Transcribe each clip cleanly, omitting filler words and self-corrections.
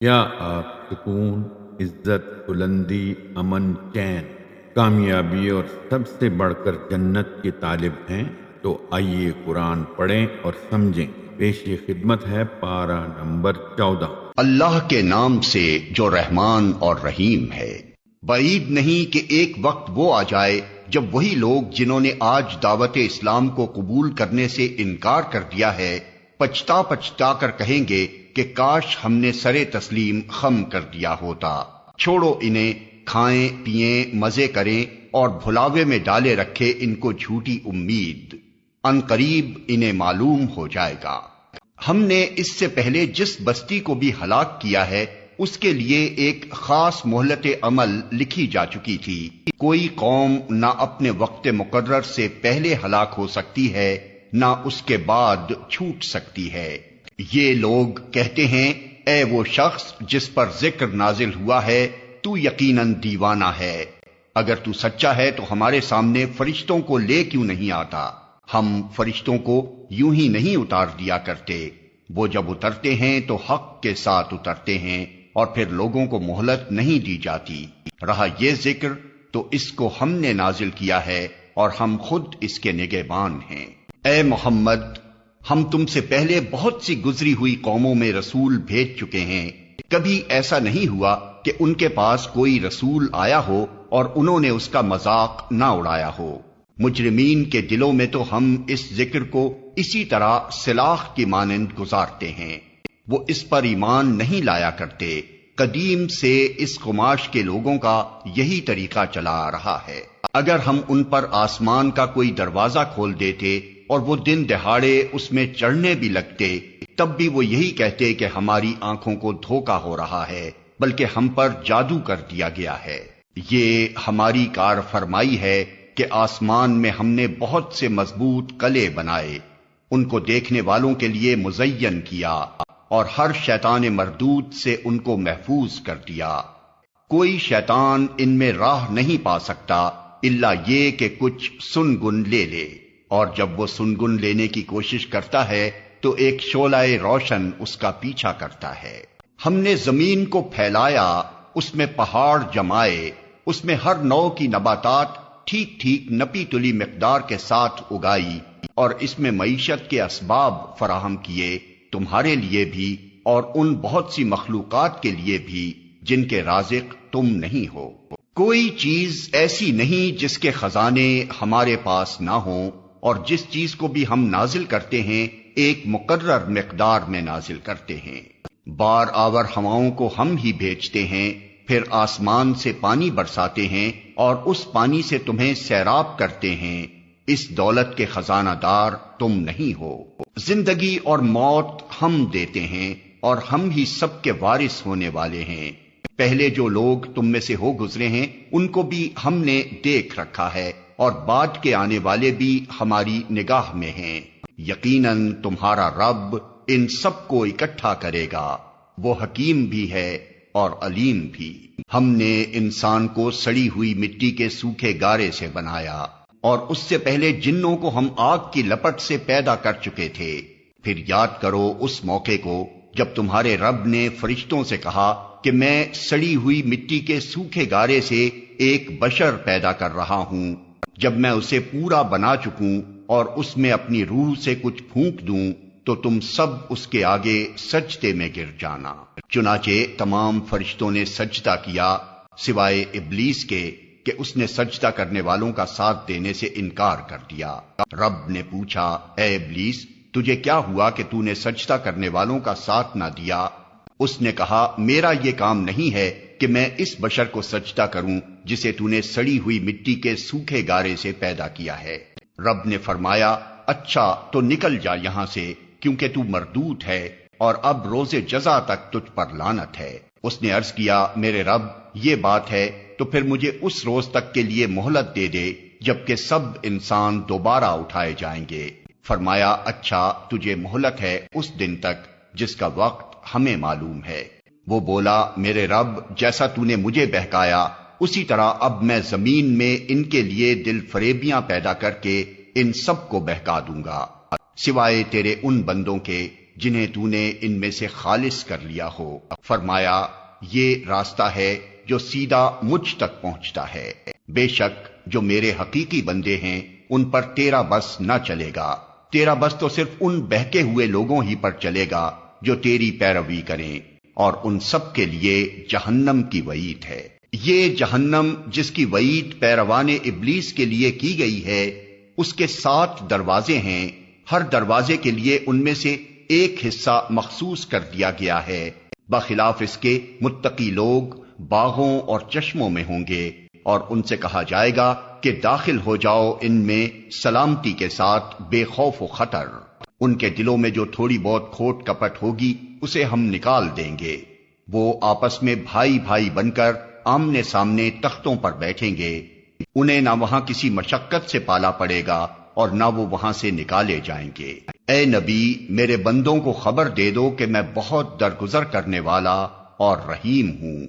کیا آپ سکون، عزت، بلندی، امن، چین، کامیابی اور سب سے بڑھ کر جنت کے طالب ہیں؟ تو آئیے قرآن پڑھیں اور سمجھیں۔ پیش خدمت ہے پارہ نمبر 14۔ اللہ کے نام سے جو رحمان اور رحیم ہے۔ بعید نہیں کہ ایک وقت وہ آ جائے جب وہی لوگ جنہوں نے آج دعوت اسلام کو قبول کرنے سے انکار کر دیا ہے، پچھتا پچھتا کر کہیں گے کہ کاش ہم نے سرے تسلیم خم کر دیا ہوتا۔ چھوڑو انہیں، کھائیں پیئیں مزے کریں اور بھلاوے میں ڈالے رکھے ان کو جھوٹی امید، ان قریب انہیں معلوم ہو جائے گا۔ ہم نے اس سے پہلے جس بستی کو بھی ہلاک کیا ہے اس کے لیے ایک خاص مہلت عمل لکھی جا چکی تھی۔ کوئی قوم نہ اپنے وقت مقرر سے پہلے ہلاک ہو سکتی ہے نہ اس کے بعد چھوٹ سکتی ہے۔ یہ لوگ کہتے ہیں، اے وہ شخص جس پر ذکر نازل ہوا ہے تو یقیناً دیوانہ ہے۔ اگر تو سچا ہے تو ہمارے سامنے فرشتوں کو لے کیوں نہیں آتا؟ ہم فرشتوں کو یوں ہی نہیں اتار دیا کرتے، وہ جب اترتے ہیں تو حق کے ساتھ اترتے ہیں اور پھر لوگوں کو مہلت نہیں دی جاتی۔ رہا یہ ذکر تو اس کو ہم نے نازل کیا ہے اور ہم خود اس کے نگہبان ہیں۔ اے محمد، ہم تم سے پہلے بہت سی گزری ہوئی قوموں میں رسول بھیج چکے ہیں، کبھی ایسا نہیں ہوا کہ ان کے پاس کوئی رسول آیا ہو اور انہوں نے اس کا مذاق نہ اڑایا ہو۔ مجرمین کے دلوں میں تو ہم اس ذکر کو اسی طرح سلاخ کی مانند گزارتے ہیں، وہ اس پر ایمان نہیں لایا کرتے۔ قدیم سے اس قماش کے لوگوں کا یہی طریقہ چلا آ رہا ہے۔ اگر ہم ان پر آسمان کا کوئی دروازہ کھول دیتے اور وہ دن دہاڑے اس میں چڑھنے بھی لگتے، تب بھی وہ یہی کہتے کہ ہماری آنکھوں کو دھوکا ہو رہا ہے، بلکہ ہم پر جادو کر دیا گیا ہے۔ یہ ہماری کار فرمائی ہے کہ آسمان میں ہم نے بہت سے مضبوط قلعے بنائے، ان کو دیکھنے والوں کے لیے مزین کیا اور ہر شیطان مردود سے ان کو محفوظ کر دیا۔ کوئی شیطان ان میں راہ نہیں پا سکتا الا یہ کہ کچھ سنگن لے لے، اور جب وہ سنگن لینے کی کوشش کرتا ہے تو ایک شعلہ روشن اس کا پیچھا کرتا ہے۔ ہم نے زمین کو پھیلایا، اس میں پہاڑ جمائے، اس میں ہر نوع کی نباتات ٹھیک ٹھیک نپی تلی مقدار کے ساتھ اگائی، اور اس میں معیشت کے اسباب فراہم کیے، تمہارے لیے بھی اور ان بہت سی مخلوقات کے لیے بھی جن کے رازق تم نہیں ہو۔ کوئی چیز ایسی نہیں جس کے خزانے ہمارے پاس نہ ہوں، اور جس چیز کو بھی ہم نازل کرتے ہیں ایک مقرر مقدار میں نازل کرتے ہیں۔ بار آور ہواؤں کو ہم ہی بھیجتے ہیں، پھر آسمان سے پانی برساتے ہیں اور اس پانی سے تمہیں سیراب کرتے ہیں۔ اس دولت کے خزانہ دار تم نہیں ہو۔ زندگی اور موت ہم دیتے ہیں اور ہم ہی سب کے وارث ہونے والے ہیں۔ پہلے جو لوگ تم میں سے ہو گزرے ہیں ان کو بھی ہم نے دیکھ رکھا ہے، اور بعد کے آنے والے بھی ہماری نگاہ میں ہیں۔ یقیناً تمہارا رب ان سب کو اکٹھا کرے گا، وہ حکیم بھی ہے اور علیم بھی۔ ہم نے انسان کو سڑی ہوئی مٹی کے سوکھے گارے سے بنایا، اور اس سے پہلے جنوں کو ہم آگ کی لپٹ سے پیدا کر چکے تھے۔ پھر یاد کرو اس موقع کو جب تمہارے رب نے فرشتوں سے کہا کہ میں سڑی ہوئی مٹی کے سوکھے گارے سے ایک بشر پیدا کر رہا ہوں، جب میں اسے پورا بنا چکوں اور اس میں اپنی روح سے کچھ پھونک دوں تو تم سب اس کے آگے سجدے میں گر جانا۔ چنانچہ تمام فرشتوں نے سجدہ کیا سوائے ابلیس کے کہ اس نے سجدہ کرنے والوں کا ساتھ دینے سے انکار کر دیا۔ رب نے پوچھا، اے ابلیس، تجھے کیا ہوا کہ تو نے سجدہ کرنے والوں کا ساتھ نہ دیا؟ اس نے کہا، میرا یہ کام نہیں ہے کہ میں اس بشر کو سجدہ کروں جسے تو نے سڑی ہوئی مٹی کے سوکھے گارے سے پیدا کیا ہے۔ رب نے فرمایا، اچھا تو نکل جا یہاں سے، کیونکہ تو مردود ہے اور اب روز جزا تک تجھ پر لعنت ہے۔ اس نے عرض کیا، میرے رب یہ بات ہے تو پھر مجھے اس روز تک کے لیے مہلت دے دے جبکہ سب انسان دوبارہ اٹھائے جائیں گے۔ فرمایا، اچھا تجھے مہلت ہے اس دن تک جس کا وقت ہمیں معلوم ہے۔ وہ بولا، میرے رب جیسا تو نے مجھے بہکایا اسی طرح اب میں زمین میں ان کے لیے دل فریبیاں پیدا کر کے ان سب کو بہکا دوں گا، سوائے تیرے ان بندوں کے جنہیں تو نے ان میں سے خالص کر لیا ہو۔ فرمایا یہ راستہ ہے جو سیدھا مجھ تک پہنچتا ہے، بے شک جو میرے حقیقی بندے ہیں ان پر تیرا بس نہ چلے گا، تیرا بس تو صرف ان بہکے ہوئے لوگوں ہی پر چلے گا جو تیری پیروی کریں، اور ان سب کے لیے جہنم کی وعید ہے۔ یہ جہنم جس کی وعید پیروان ابلیس کے لیے کی گئی ہے، اس کے 7 دروازے ہیں، ہر دروازے کے لیے ان میں سے ایک حصہ مخصوص کر دیا گیا ہے، بخلاف اس کے متقی لوگ باغوں اور چشموں میں ہوں گے، اور ان سے کہا جائے گا کہ داخل ہو جاؤ ان میں سلامتی کے ساتھ بے خوف و خطر۔ ان کے دلوں میں جو تھوڑی بہت کھوٹ کپٹ ہوگی اسے ہم نکال دیں گے، وہ آپس میں بھائی بھائی بن کر آمنے سامنے تختوں پر بیٹھیں گے، انہیں نہ وہاں کسی مشقت سے پالا پڑے گا اور نہ وہ وہاں سے نکالے جائیں گے۔ اے نبی میرے بندوں کو خبر دے دو کہ میں بہت درگزر کرنے والا اور رحیم ہوں،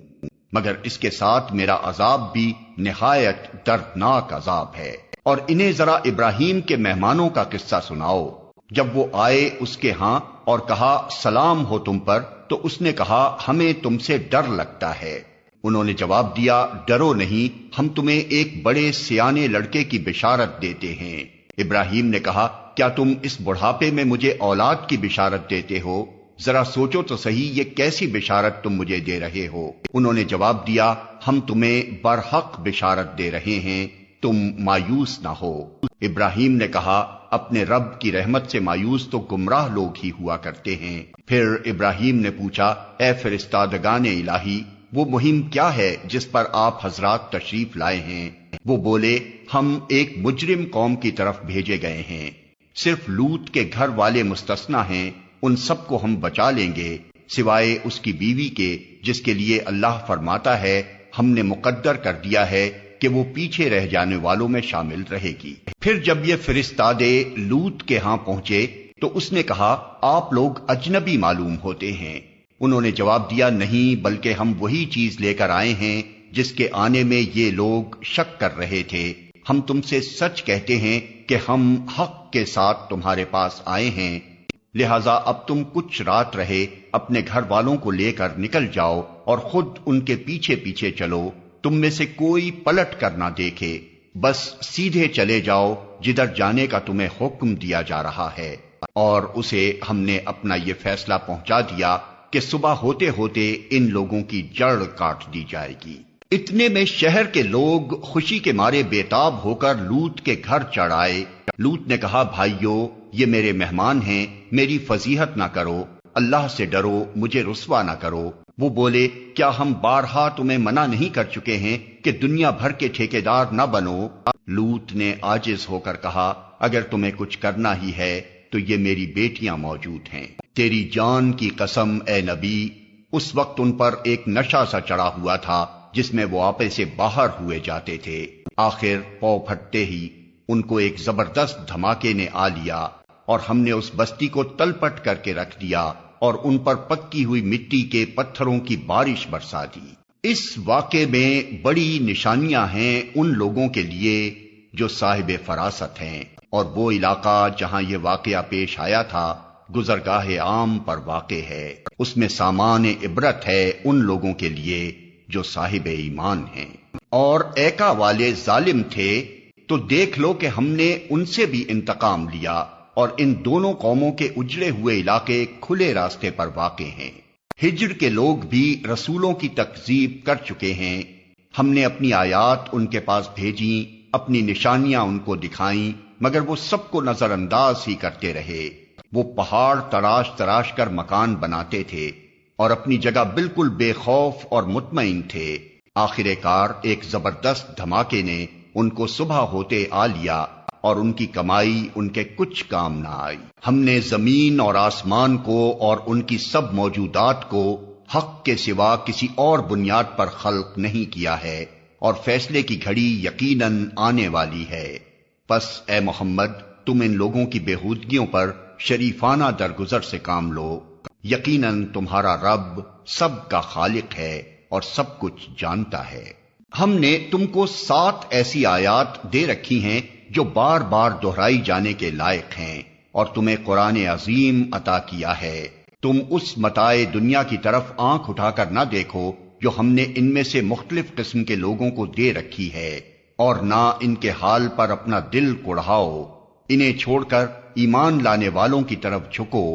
مگر اس کے ساتھ میرا عذاب بھی نہایت دردناک عذاب ہے۔ اور انہیں ذرا ابراہیم کے مہمانوں کا قصہ سناؤ، جب وہ آئے اس کے ہاں اور کہا سلام ہو تم پر، تو اس نے کہا ہمیں تم سے ڈر لگتا ہے۔ انہوں نے جواب دیا ڈرو نہیں، ہم تمہیں ایک بڑے سیانے لڑکے کی بشارت دیتے ہیں۔ ابراہیم نے کہا کیا تم اس بڑھاپے میں مجھے اولاد کی بشارت دیتے ہو؟ ذرا سوچو تو صحیح یہ کیسی بشارت تم مجھے دے رہے ہو؟ انہوں نے جواب دیا ہم تمہیں برحق بشارت دے رہے ہیں، تم مایوس نہ ہو۔ ابراہیم نے کہا اپنے رب کی رحمت سے مایوس تو گمراہ لوگ ہی ہوا کرتے ہیں۔ پھر ابراہیم نے پوچھا اے فرستادگان الہی، وہ مہم کیا ہے جس پر آپ حضرات تشریف لائے ہیں؟ وہ بولے ہم ایک مجرم قوم کی طرف بھیجے گئے ہیں، صرف لوط کے گھر والے مستثنا ہیں، ان سب کو ہم بچا لیں گے سوائے اس کی بیوی کے، جس کے لیے اللہ فرماتا ہے ہم نے مقدر کر دیا ہے کہ وہ پیچھے رہ جانے والوں میں شامل رہے گی۔ پھر جب یہ فرستادے لوط کے ہاں پہنچے تو اس نے کہا آپ لوگ اجنبی معلوم ہوتے ہیں۔ انہوں نے جواب دیا نہیں، بلکہ ہم وہی چیز لے کر آئے ہیں جس کے آنے میں یہ لوگ شک کر رہے تھے۔ ہم تم سے سچ کہتے ہیں کہ ہم حق کے ساتھ تمہارے پاس آئے ہیں، لہذا اب تم کچھ رات رہے اپنے گھر والوں کو لے کر نکل جاؤ اور خود ان کے پیچھے پیچھے چلو، تم میں سے کوئی پلٹ کر نہ دیکھے، بس سیدھے چلے جاؤ جدھر جانے کا تمہیں حکم دیا جا رہا ہے۔ اور اسے ہم نے اپنا یہ فیصلہ پہنچا دیا کہ صبح ہوتے ہوتے ان لوگوں کی جڑ کاٹ دی جائے گی۔ اتنے میں شہر کے لوگ خوشی کے مارے بےتاب ہو کر لوط کے گھر چڑھ آئے۔ لوط نے کہا بھائیو یہ میرے مہمان ہیں، میری فضیحت نہ کرو، اللہ سے ڈرو، مجھے رسوا نہ کرو۔ وہ بولے کیا ہم بارہا تمہیں منع نہیں کر چکے ہیں کہ دنیا بھر کے ٹھیکیدار نہ بنو؟ لوط نے عاجز ہو کر کہا اگر تمہیں کچھ کرنا ہی ہے تو یہ میری بیٹیاں موجود ہیں۔ تیری جان کی قسم اے نبی، اس وقت ان پر ایک نشہ سا چڑھا ہوا تھا جس میں وہ آپے سے باہر ہوئے جاتے تھے۔ آخر پاؤ پھٹتے ہی ان کو ایک زبردست دھماکے نے آ لیا اور ہم نے اس بستی کو تلپٹ کر کے رکھ دیا اور ان پر پکی ہوئی مٹی کے پتھروں کی بارش برسا دی۔ اس واقعے میں بڑی نشانیاں ہیں ان لوگوں کے لیے جو صاحب فراست ہیں، اور وہ علاقہ جہاں یہ واقعہ پیش آیا تھا گزرگاہ عام پر واقع ہے، اس میں سامان عبرت ہے ان لوگوں کے لیے جو صاحب ایمان ہیں۔ اور ایکا والے ظالم تھے تو دیکھ لو کہ ہم نے ان سے بھی انتقام لیا، اور ان دونوں قوموں کے اجڑے ہوئے علاقے کھلے راستے پر واقع ہیں۔ ہجر کے لوگ بھی رسولوں کی تکذیب کر چکے ہیں، ہم نے اپنی آیات ان کے پاس بھیجیں، اپنی نشانیاں ان کو دکھائیں، مگر وہ سب کو نظر انداز ہی کرتے رہے۔ وہ پہاڑ تراش تراش کر مکان بناتے تھے اور اپنی جگہ بالکل بے خوف اور مطمئن تھے۔ آخر کار ایک زبردست دھماکے نے ان کو صبح ہوتے آ لیا اور ان کی کمائی ان کے کچھ کام نہ آئی۔ ہم نے زمین اور آسمان کو اور ان کی سب موجودات کو حق کے سوا کسی اور بنیاد پر خلق نہیں کیا ہے، اور فیصلے کی گھڑی یقیناً آنے والی ہے۔ پس اے محمد تم ان لوگوں کی بےہودگیوں پر شریفانہ درگزر سے کام لو، یقیناً تمہارا رب سب کا خالق ہے اور سب کچھ جانتا ہے۔ ہم نے تم کو 7 ایسی آیات دے رکھی ہیں جو بار بار دہرائی جانے کے لائق ہیں، اور تمہیں قرآن عظیم عطا کیا ہے، تم اس متاع دنیا کی طرف آنکھ اٹھا کر نہ دیکھو جو ہم نے ان میں سے مختلف قسم کے لوگوں کو دے رکھی ہے، اور نہ ان کے حال پر اپنا دل کڑھاؤ، انہیں چھوڑ کر ایمان لانے والوں کی طرف جھکو،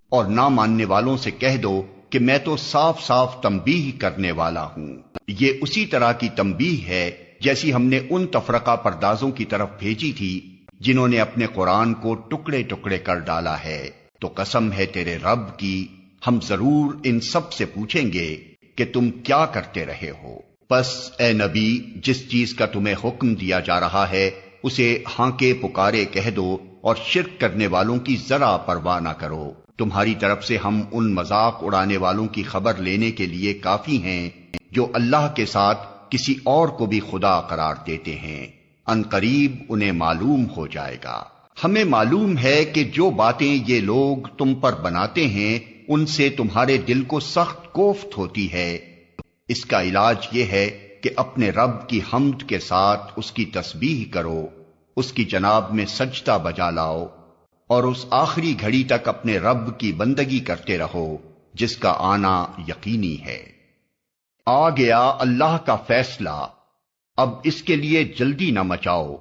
اور نہ ماننے والوں سے کہہ دو کہ میں تو صاف صاف تنبیہ کرنے والا ہوں۔ یہ اسی طرح کی تنبیہ ہے جیسی ہم نے ان تفرقہ پردازوں کی طرف بھیجی تھی جنہوں نے اپنے قرآن کو ٹکڑے ٹکڑے کر ڈالا ہے۔ تو قسم ہے تیرے رب کی، ہم ضرور ان سب سے پوچھیں گے کہ تم کیا کرتے رہے ہو۔ پس اے نبی، جس چیز کا تمہیں حکم دیا جا رہا ہے اسے ہانکے پکارے کہہ دو، اور شرک کرنے والوں کی ذرا پرواہ نہ کرو۔ تمہاری طرف سے ہم ان مذاق اڑانے والوں کی خبر لینے کے لیے کافی ہیں جو اللہ کے ساتھ کسی اور کو بھی خدا قرار دیتے ہیں، ان قریب انہیں معلوم ہو جائے گا۔ ہمیں معلوم ہے کہ جو باتیں یہ لوگ تم پر بناتے ہیں ان سے تمہارے دل کو سخت کوفت ہوتی ہے۔ اس کا علاج یہ ہے کہ اپنے رب کی حمد کے ساتھ اس کی تسبیح کرو، اس کی جناب میں سجدہ بجا لاؤ، اور اس آخری گھڑی تک اپنے رب کی بندگی کرتے رہو جس کا آنا یقینی ہے۔ آ گیا اللہ کا فیصلہ، اب اس کے لیے جلدی نہ مچاؤ،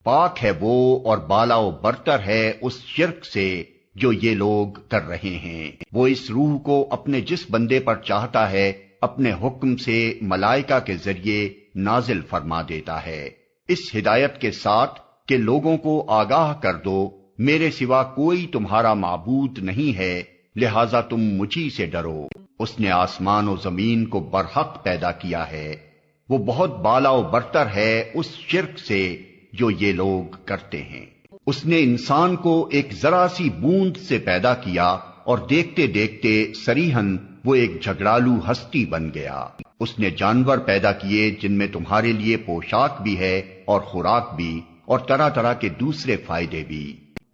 پاک ہے وہ اور بالا و برتر ہے اس شرک سے جو یہ لوگ کر رہے ہیں۔ وہ اس روح کو اپنے جس بندے پر چاہتا ہے اپنے حکم سے ملائکہ کے ذریعے نازل فرما دیتا ہے، اس ہدایت کے ساتھ کہ لوگوں کو آگاہ کر دو میرے سوا کوئی تمہارا معبود نہیں ہے، لہذا تم مجھی سے ڈرو۔ اس نے آسمان و زمین کو برحق پیدا کیا ہے، وہ بہت بالا و برتر ہے اس شرک سے جو یہ لوگ کرتے ہیں۔ اس نے انسان کو ایک ذرا سی بوند سے پیدا کیا اور دیکھتے دیکھتے صریحاً وہ ایک جھگڑالو ہستی بن گیا۔ اس نے جانور پیدا کیے جن میں تمہارے لیے پوشاک بھی ہے اور خوراک بھی، اور طرح طرح کے دوسرے فائدے بھی۔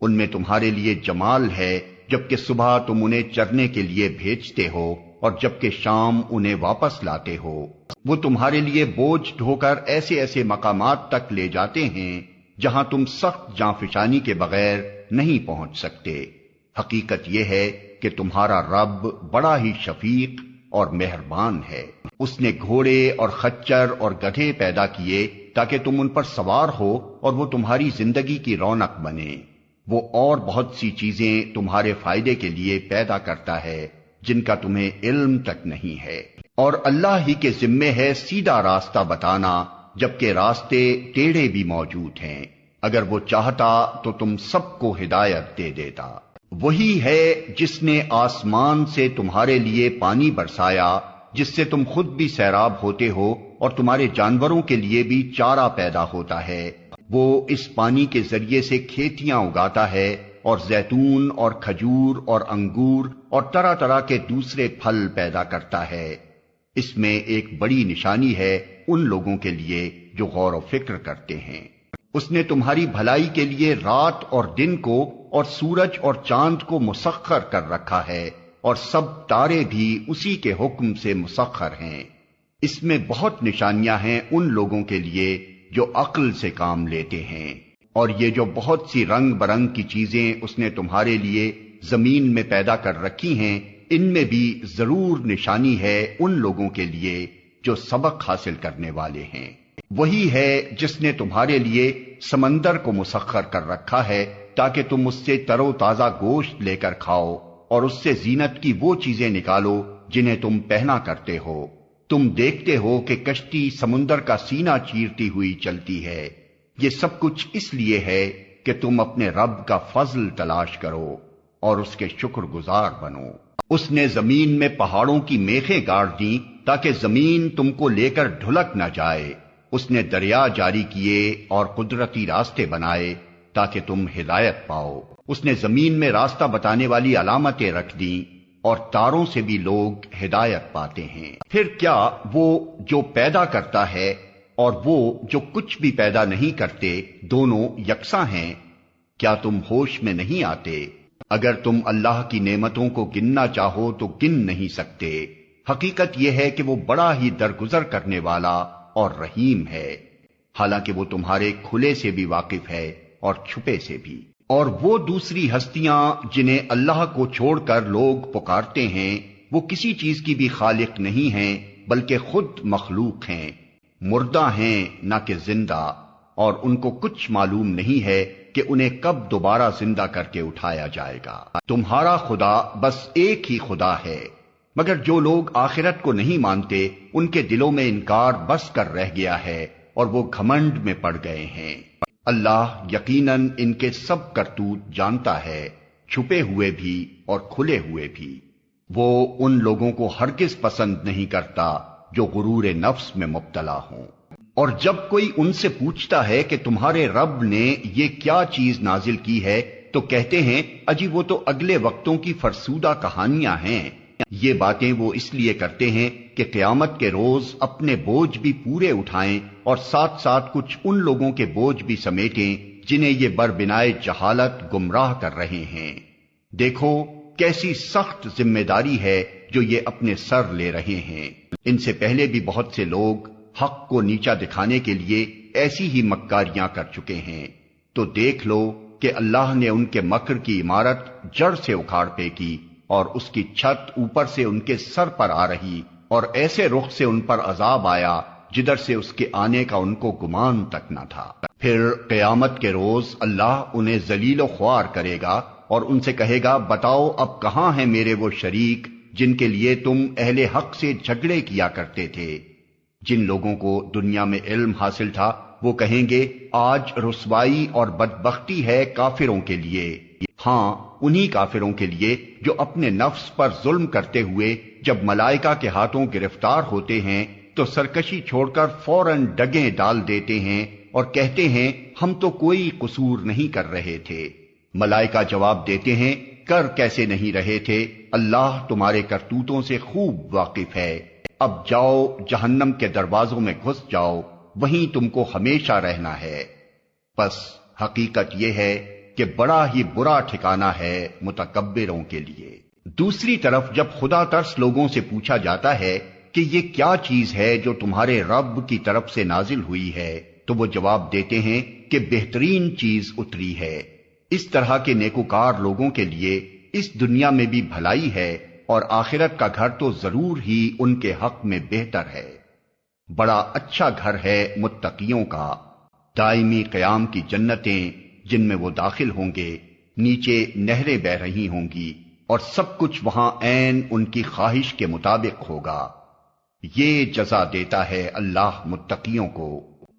ان میں تمہارے لیے جمال ہے جبکہ صبح تم انہیں چرنے کے لیے بھیجتے ہو اور جبکہ شام انہیں واپس لاتے ہو۔ وہ تمہارے لیے بوجھ ڈھو کر ایسے ایسے مقامات تک لے جاتے ہیں جہاں تم سخت جانفشانی کے بغیر نہیں پہنچ سکتے۔ حقیقت یہ ہے کہ تمہارا رب بڑا ہی شفیق اور مہربان ہے۔ اس نے گھوڑے اور خچر اور گدھے پیدا کیے تاکہ تم ان پر سوار ہو اور وہ تمہاری زندگی کی رونق بنے۔ وہ اور بہت سی چیزیں تمہارے فائدے کے لیے پیدا کرتا ہے جن کا تمہیں علم تک نہیں ہے، اور اللہ ہی کے ذمے ہے سیدھا راستہ بتانا جبکہ راستے ٹیڑھے بھی موجود ہیں۔ اگر وہ چاہتا تو تم سب کو ہدایت دے دیتا۔ وہی ہے جس نے آسمان سے تمہارے لیے پانی برسایا جس سے تم خود بھی سیراب ہوتے ہو اور تمہارے جانوروں کے لیے بھی چارہ پیدا ہوتا ہے۔ وہ اس پانی کے ذریعے سے کھیتیاں اگاتا ہے اور زیتون اور کھجور اور انگور اور طرح طرح کے دوسرے پھل پیدا کرتا ہے۔ اس میں ایک بڑی نشانی ہے ان لوگوں کے لیے جو غور و فکر کرتے ہیں۔ اس نے تمہاری بھلائی کے لیے رات اور دن کو اور سورج اور چاند کو مسخر کر رکھا ہے، اور سب تارے بھی اسی کے حکم سے مسخر ہیں۔ اس میں بہت نشانیاں ہیں ان لوگوں کے لیے جو عقل سے کام لیتے ہیں۔ اور یہ جو بہت سی رنگ برنگ کی چیزیں اس نے تمہارے لیے زمین میں پیدا کر رکھی ہیں، ان میں بھی ضرور نشانی ہے ان لوگوں کے لیے جو سبق حاصل کرنے والے ہیں۔ وہی ہے جس نے تمہارے لیے سمندر کو مسخر کر رکھا ہے تاکہ تم اس سے تر و تازہ گوشت لے کر کھاؤ اور اس سے زینت کی وہ چیزیں نکالو جنہیں تم پہنا کرتے ہو۔ تم دیکھتے ہو کہ کشتی سمندر کا سینہ چیرتی ہوئی چلتی ہے۔ یہ سب کچھ اس لیے ہے کہ تم اپنے رب کا فضل تلاش کرو اور اس کے شکر گزار بنو۔ اس نے زمین میں پہاڑوں کی میخیں گاڑ دیں تاکہ زمین تم کو لے کر ڈھلک نہ جائے۔ اس نے دریا جاری کیے اور قدرتی راستے بنائے تاکہ تم ہدایت پاؤ۔ اس نے زمین میں راستہ بتانے والی علامتیں رکھ دیں اور تاروں سے بھی لوگ ہدایت پاتے ہیں۔ پھر کیا وہ جو پیدا کرتا ہے اور وہ جو کچھ بھی پیدا نہیں کرتے دونوں یکساں ہیں؟ کیا تم ہوش میں نہیں آتے؟ اگر تم اللہ کی نعمتوں کو گننا چاہو تو گن نہیں سکتے۔ حقیقت یہ ہے کہ وہ بڑا ہی درگزر کرنے والا اور رحیم ہے، حالانکہ وہ تمہارے کھلے سے بھی واقف ہے اور چھپے سے بھی۔ اور وہ دوسری ہستیاں جنہیں اللہ کو چھوڑ کر لوگ پکارتے ہیں وہ کسی چیز کی بھی خالق نہیں ہیں بلکہ خود مخلوق ہیں، مردہ ہیں نہ کہ زندہ، اور ان کو کچھ معلوم نہیں ہے کہ انہیں کب دوبارہ زندہ کر کے اٹھایا جائے گا۔ تمہارا خدا بس ایک ہی خدا ہے، مگر جو لوگ آخرت کو نہیں مانتے ان کے دلوں میں انکار بس کر رہ گیا ہے اور وہ گھمنڈ میں پڑ گئے ہیں۔ اللہ یقیناً ان کے سب کرتوت جانتا ہے، چھپے ہوئے بھی اور کھلے ہوئے بھی۔ وہ ان لوگوں کو ہرگز پسند نہیں کرتا جو غرور نفس میں مبتلا ہوں۔ اور جب کوئی ان سے پوچھتا ہے کہ تمہارے رب نے یہ کیا چیز نازل کی ہے تو کہتے ہیں اجی وہ تو اگلے وقتوں کی فرسودہ کہانیاں ہیں۔ یہ باتیں وہ اس لیے کرتے ہیں کہ قیامت کے روز اپنے بوجھ بھی پورے اٹھائیں اور ساتھ ساتھ کچھ ان لوگوں کے بوجھ بھی سمیٹیں جنہیں یہ بربنائے جہالت گمراہ کر رہے ہیں۔ دیکھو کیسی سخت ذمہ داری ہے جو یہ اپنے سر لے رہے ہیں۔ ان سے پہلے بھی بہت سے لوگ حق کو نیچا دکھانے کے لیے ایسی ہی مکاریاں کر چکے ہیں، تو دیکھ لو کہ اللہ نے ان کے مکر کی عمارت جڑ سے اکھاڑ پھینکی اور اس کی چھت اوپر سے ان کے سر پر آ رہی، اور ایسے رخ سے ان پر عذاب آیا جدھر سے اس کے آنے کا ان کو گمان تک نہ تھا۔ پھر قیامت کے روز اللہ انہیں ذلیل و خوار کرے گا اور ان سے کہے گا بتاؤ اب کہاں ہیں میرے وہ شریک جن کے لیے تم اہل حق سے جھگڑے کیا کرتے تھے۔ جن لوگوں کو دنیا میں علم حاصل تھا وہ کہیں گے آج رسوائی اور بدبختی ہے کافروں کے لیے، ہاں انہی کافروں کے لیے جو اپنے نفس پر ظلم کرتے ہوئے جب ملائکہ کے ہاتھوں گرفتار ہوتے ہیں تو سرکشی چھوڑ کر فوراً ڈگیں ڈال دیتے ہیں اور کہتے ہیں ہم تو کوئی قصور نہیں کر رہے تھے۔ ملائکہ جواب دیتے ہیں کر کیسے نہیں رہے تھے، اللہ تمہارے کرتوتوں سے خوب واقف ہے، اب جاؤ جہنم کے دروازوں میں گھس جاؤ، وہیں تم کو ہمیشہ رہنا ہے۔ بس حقیقت یہ ہے کہ بڑا ہی برا ٹھکانہ ہے متکبروں کے لیے۔ دوسری طرف جب خدا ترس لوگوں سے پوچھا جاتا ہے کہ یہ کیا چیز ہے جو تمہارے رب کی طرف سے نازل ہوئی ہے تو وہ جواب دیتے ہیں کہ بہترین چیز اتری ہے۔ اس طرح کے نیکوکار لوگوں کے لیے اس دنیا میں بھی بھلائی ہے اور آخرت کا گھر تو ضرور ہی ان کے حق میں بہتر ہے۔ بڑا اچھا گھر ہے متقیوں کا، دائمی قیام کی جنتیں جن میں وہ داخل ہوں گے، نیچے نہریں بہہ رہی ہوں گی اور سب کچھ وہاں عین ان کی خواہش کے مطابق ہوگا۔ یہ جزا دیتا ہے اللہ متقیوں کو،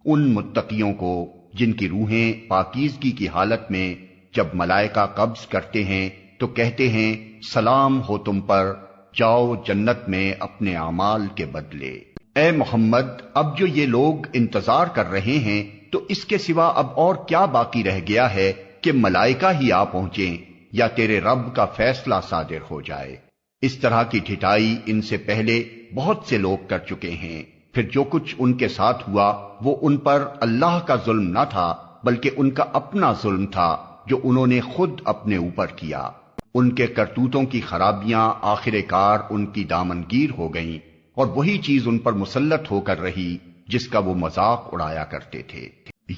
ان متقیوں کو جن کی روحیں پاکیزگی کی حالت میں جب ملائکہ قبض کرتے ہیں تو کہتے ہیں سلام ہو تم پر، جاؤ جنت میں اپنے اعمال کے بدلے۔ اے محمد اب جو یہ لوگ انتظار کر رہے ہیں تو اس کے سوا اب اور کیا باقی رہ گیا ہے کہ ملائکہ ہی آ پہنچیں یا تیرے رب کا فیصلہ صادر ہو جائے۔ اس طرح کی ٹھٹائی ان سے پہلے بہت سے لوگ کر چکے ہیں، پھر جو کچھ ان کے ساتھ ہوا وہ ان پر اللہ کا ظلم نہ تھا بلکہ ان کا اپنا ظلم تھا جو انہوں نے خود اپنے اوپر کیا۔ ان کے کرتوتوں کی خرابیاں آخر کار ان کی دامنگیر ہو گئیں اور وہی چیز ان پر مسلط ہو کر رہی جس کا وہ مذاق اڑایا کرتے تھے۔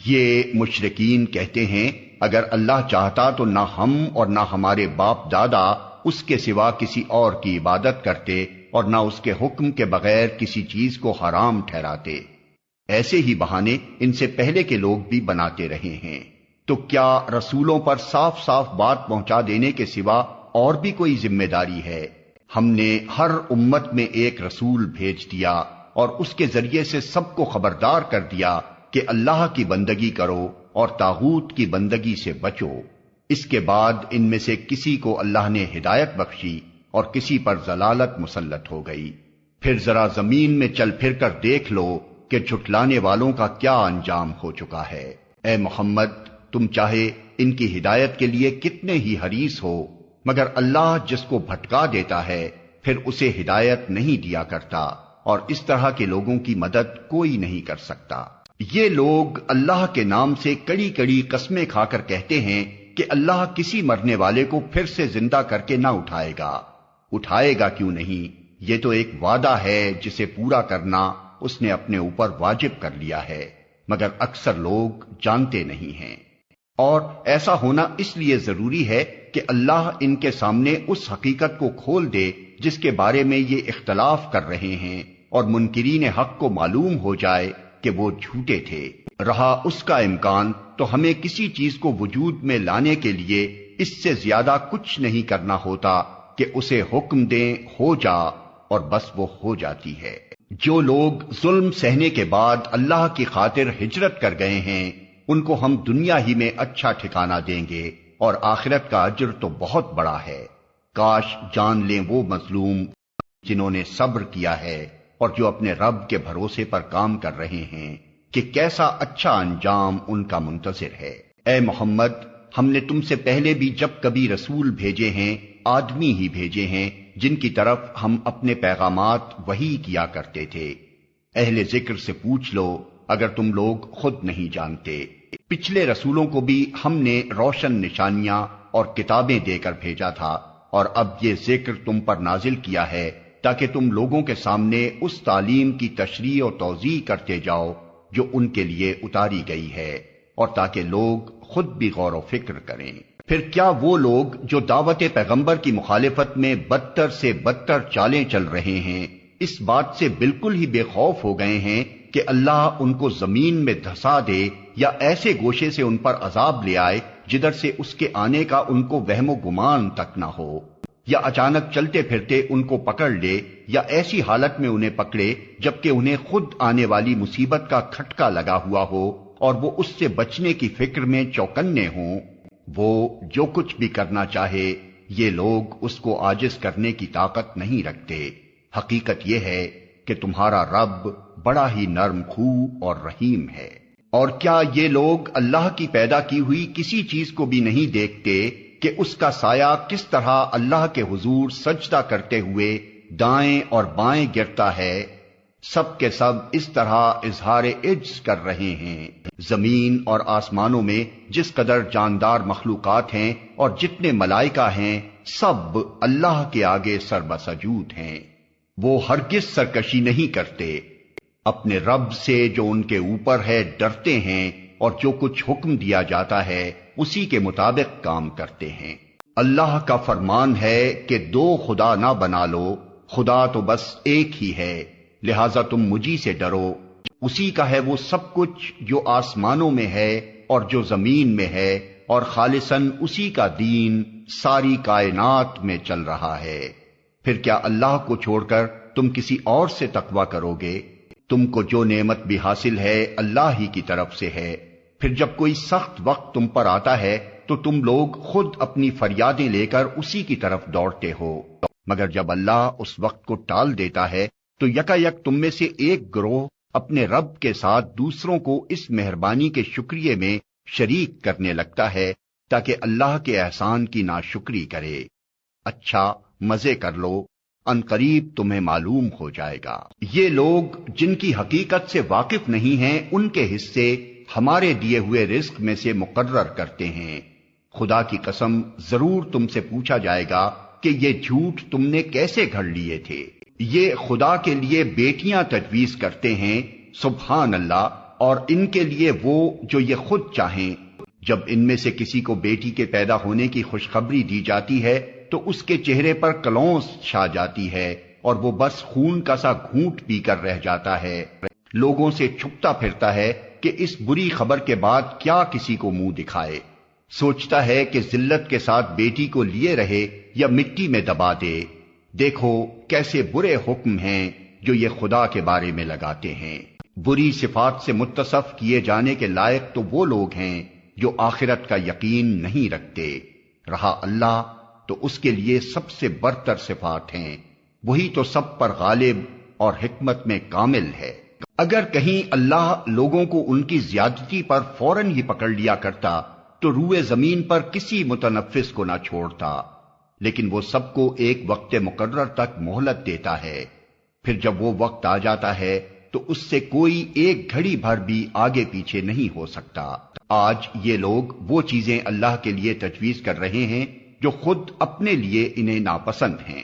یہ مشرکین کہتے ہیں اگر اللہ چاہتا تو نہ ہم اور نہ ہمارے باپ دادا اس کے سوا کسی اور کی عبادت کرتے اور نہ اس کے حکم کے بغیر کسی چیز کو حرام ٹھہراتے۔ ایسے ہی بہانے ان سے پہلے کے لوگ بھی بناتے رہے ہیں۔ تو کیا رسولوں پر صاف صاف بات پہنچا دینے کے سوا اور بھی کوئی ذمہ داری ہے؟ ہم نے ہر امت میں ایک رسول بھیج دیا اور اس کے ذریعے سے سب کو خبردار کر دیا کہ اللہ کی بندگی کرو اور طاغوت کی بندگی سے بچو۔ اس کے بعد ان میں سے کسی کو اللہ نے ہدایت بخشی اور کسی پر ضلالت مسلط ہو گئی۔ پھر ذرا زمین میں چل پھر کر دیکھ لو کہ جھٹلانے والوں کا کیا انجام ہو چکا ہے۔ اے محمد تم چاہے ان کی ہدایت کے لیے کتنے ہی حریص ہو مگر اللہ جس کو بھٹکا دیتا ہے پھر اسے ہدایت نہیں دیا کرتا اور اس طرح کے لوگوں کی مدد کوئی نہیں کر سکتا۔ یہ لوگ اللہ کے نام سے کڑی کڑی قسمیں کھا کر کہتے ہیں کہ اللہ کسی مرنے والے کو پھر سے زندہ کر کے نہ اٹھائے گا۔ اٹھائے گا کیوں نہیں، یہ تو ایک وعدہ ہے جسے پورا کرنا اس نے اپنے اوپر واجب کر لیا ہے، مگر اکثر لوگ جانتے نہیں ہیں۔ اور ایسا ہونا اس لیے ضروری ہے کہ اللہ ان کے سامنے اس حقیقت کو کھول دے جس کے بارے میں یہ اختلاف کر رہے ہیں، اور منکرین حق کو معلوم ہو جائے کہ وہ جھوٹے تھے۔ رہا اس کا امکان تو ہمیں کسی چیز کو وجود میں لانے کے لیے اس سے زیادہ کچھ نہیں کرنا ہوتا کہ اسے حکم دیں ہو جا، اور بس وہ ہو جاتی ہے۔ جو لوگ ظلم سہنے کے بعد اللہ کی خاطر ہجرت کر گئے ہیں، ان کو ہم دنیا ہی میں اچھا ٹھکانہ دیں گے، اور آخرت کا اجر تو بہت بڑا ہے۔ کاش جان لیں وہ مظلوم جنہوں نے صبر کیا ہے اور جو اپنے رب کے بھروسے پر کام کر رہے ہیں کہ کیسا اچھا انجام ان کا منتظر ہے۔ اے محمد، ہم نے تم سے پہلے بھی جب کبھی رسول بھیجے ہیں، آدمی ہی بھیجے ہیں جن کی طرف ہم اپنے پیغامات وحی کیا کرتے تھے۔ اہل ذکر سے پوچھ لو اگر تم لوگ خود نہیں جانتے۔ پچھلے رسولوں کو بھی ہم نے روشن نشانیاں اور کتابیں دے کر بھیجا تھا، اور اب یہ ذکر تم پر نازل کیا ہے تاکہ تم لوگوں کے سامنے اس تعلیم کی تشریح و توضیح کرتے جاؤ جو ان کے لیے اتاری گئی ہے، اور تاکہ لوگ خود بھی غور و فکر کریں۔ پھر کیا وہ لوگ جو دعوت پیغمبر کی مخالفت میں بدتر سے بدتر چالیں چل رہے ہیں، اس بات سے بالکل ہی بے خوف ہو گئے ہیں کہ اللہ ان کو زمین میں دھسا دے، یا ایسے گوشے سے ان پر عذاب لے آئے جدھر سے اس کے آنے کا ان کو وہم و گمان تک نہ ہو، یا اچانک چلتے پھرتے ان کو پکڑ لے، یا ایسی حالت میں انہیں پکڑے جبکہ انہیں خود آنے والی مصیبت کا کھٹکا لگا ہوا ہو اور وہ اس سے بچنے کی فکر میں چوکنے ہوں۔ وہ جو کچھ بھی کرنا چاہے، یہ لوگ اس کو عاجز کرنے کی طاقت نہیں رکھتے۔ حقیقت یہ ہے کہ تمہارا رب بڑا ہی نرم خو اور رحیم ہے۔ اور کیا یہ لوگ اللہ کی پیدا کی ہوئی کسی چیز کو بھی نہیں دیکھتے کہ اس کا سایہ کس طرح اللہ کے حضور سجدہ کرتے ہوئے دائیں اور بائیں گرتا ہے؟ سب کے سب اس طرح اظہار عجز کر رہے ہیں۔ زمین اور آسمانوں میں جس قدر جاندار مخلوقات ہیں اور جتنے ملائکہ ہیں، سب اللہ کے آگے سر بسجود ہیں۔ وہ ہرگز سرکشی نہیں کرتے، اپنے رب سے جو ان کے اوپر ہے ڈرتے ہیں، اور جو کچھ حکم دیا جاتا ہے اسی کے مطابق کام کرتے ہیں۔ اللہ کا فرمان ہے کہ دو خدا نہ بنا لو، خدا تو بس ایک ہی ہے، لہذا تم مجھی سے ڈرو۔ اسی کا ہے وہ سب کچھ جو آسمانوں میں ہے اور جو زمین میں ہے، اور خالصاً اسی کا دین ساری کائنات میں چل رہا ہے۔ پھر کیا اللہ کو چھوڑ کر تم کسی اور سے تقویٰ کرو گے؟ تم کو جو نعمت بھی حاصل ہے اللہ ہی کی طرف سے ہے۔ پھر جب کوئی سخت وقت تم پر آتا ہے تو تم لوگ خود اپنی فریادیں لے کر اسی کی طرف دوڑتے ہو، مگر جب اللہ اس وقت کو ٹال دیتا ہے تو یکایک تم میں سے ایک گروہ اپنے رب کے ساتھ دوسروں کو اس مہربانی کے شکریہ میں شریک کرنے لگتا ہے تاکہ اللہ کے احسان کی ناشکری کرے۔ اچھا مزے کر لو، ان قریب تمہیں معلوم ہو جائے گا۔ یہ لوگ جن کی حقیقت سے واقف نہیں ہیں، ان کے حصے ہمارے دیے ہوئے رزق میں سے مقرر کرتے ہیں۔ خدا کی قسم ضرور تم سے پوچھا جائے گا کہ یہ جھوٹ تم نے کیسے گھڑ لیے تھے۔ یہ خدا کے لیے بیٹیاں تجویز کرتے ہیں، سبحان اللہ، اور ان کے لیے وہ جو یہ خود چاہیں۔ جب ان میں سے کسی کو بیٹی کے پیدا ہونے کی خوشخبری دی جاتی ہے تو اس کے چہرے پر کلونس چھا جاتی ہے اور وہ بس خون کا سا گھونٹ پی کر رہ جاتا ہے، لوگوں سے چھپتا پھرتا ہے کہ اس بری خبر کے بعد کیا کسی کو منہ دکھائے۔ سوچتا ہے کہ ذلت کے ساتھ بیٹی کو لیے رہے یا مٹی میں دبا دے۔ دیکھو کیسے برے حکم ہیں جو یہ خدا کے بارے میں لگاتے ہیں۔ بری صفات سے متصف کیے جانے کے لائق تو وہ لوگ ہیں جو آخرت کا یقین نہیں رکھتے۔ رہا اللہ تو اس کے لیے سب سے برتر صفات ہیں، وہی تو سب پر غالب اور حکمت میں کامل ہے۔ اگر کہیں اللہ لوگوں کو ان کی زیادتی پر فوراً ہی پکڑ لیا کرتا تو روئے زمین پر کسی متنفس کو نہ چھوڑتا، لیکن وہ سب کو ایک وقت مقرر تک مہلت دیتا ہے، پھر جب وہ وقت آ جاتا ہے تو اس سے کوئی ایک گھڑی بھر بھی آگے پیچھے نہیں ہو سکتا۔ آج یہ لوگ وہ چیزیں اللہ کے لیے تجویز کر رہے ہیں جو خود اپنے لیے انہیں ناپسند ہیں،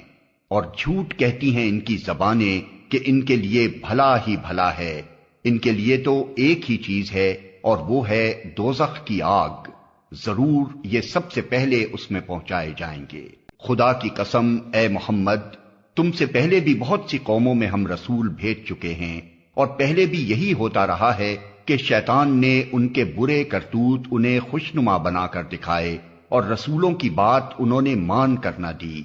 اور جھوٹ کہتی ہیں ان کی زبانیں کہ ان کے لیے بھلا ہی بھلا ہے۔ ان کے لیے تو ایک ہی چیز ہے اور وہ ہے دوزخ کی آگ، ضرور یہ سب سے پہلے اس میں پہنچائے جائیں گے۔ خدا کی قسم اے محمد، تم سے پہلے بھی بہت سی قوموں میں ہم رسول بھیج چکے ہیں، اور پہلے بھی یہی ہوتا رہا ہے کہ شیطان نے ان کے برے کرتوت انہیں خوشنما بنا کر دکھائے اور رسولوں کی بات انہوں نے مان کر نہ دی۔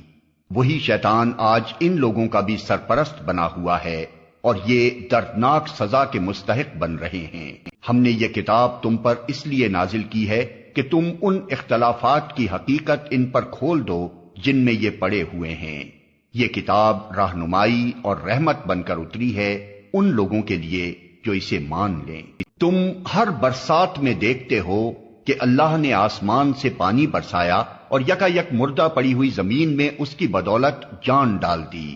وہی شیطان آج ان لوگوں کا بھی سرپرست بنا ہوا ہے اور یہ دردناک سزا کے مستحق بن رہے ہیں۔ ہم نے یہ کتاب تم پر اس لیے نازل کی ہے کہ تم ان اختلافات کی حقیقت ان پر کھول دو جن میں یہ پڑے ہوئے ہیں۔ یہ کتاب رہنمائی اور رحمت بن کر اتری ہے ان لوگوں کے لیے جو اسے مان لیں۔ تم ہر برسات میں دیکھتے ہو کہ اللہ نے آسمان سے پانی برسایا اور یکا یک مردہ پڑی ہوئی زمین میں اس کی بدولت جان ڈال دی۔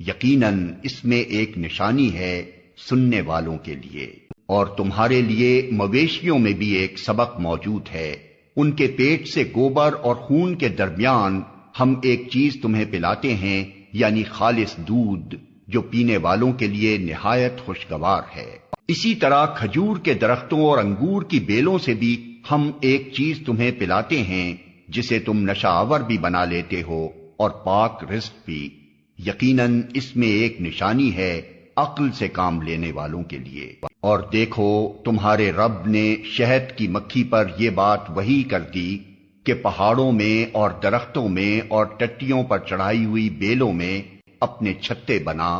یقیناً اس میں ایک نشانی ہے سننے والوں کے لیے، اور تمہارے لیے مویشیوں میں بھی ایک سبق موجود ہے۔ ان کے پیٹ سے گوبر اور خون کے درمیان ہم ایک چیز تمہیں پلاتے ہیں، یعنی خالص دودھ جو پینے والوں کے لیے نہایت خوشگوار ہے۔ اسی طرح کھجور کے درختوں اور انگور کی بیلوں سے بھی ہم ایک چیز تمہیں پلاتے ہیں جسے تم نشہ آور بھی بنا لیتے ہو اور پاک رزق بھی۔ یقیناً اس میں ایک نشانی ہے عقل سے کام لینے والوں کے لیے۔ اور دیکھو تمہارے رب نے شہد کی مکھی پر یہ بات وحی کر دی کہ پہاڑوں میں اور درختوں میں اور ٹٹیوں پر چڑھائی ہوئی بیلوں میں اپنے چھتے بنا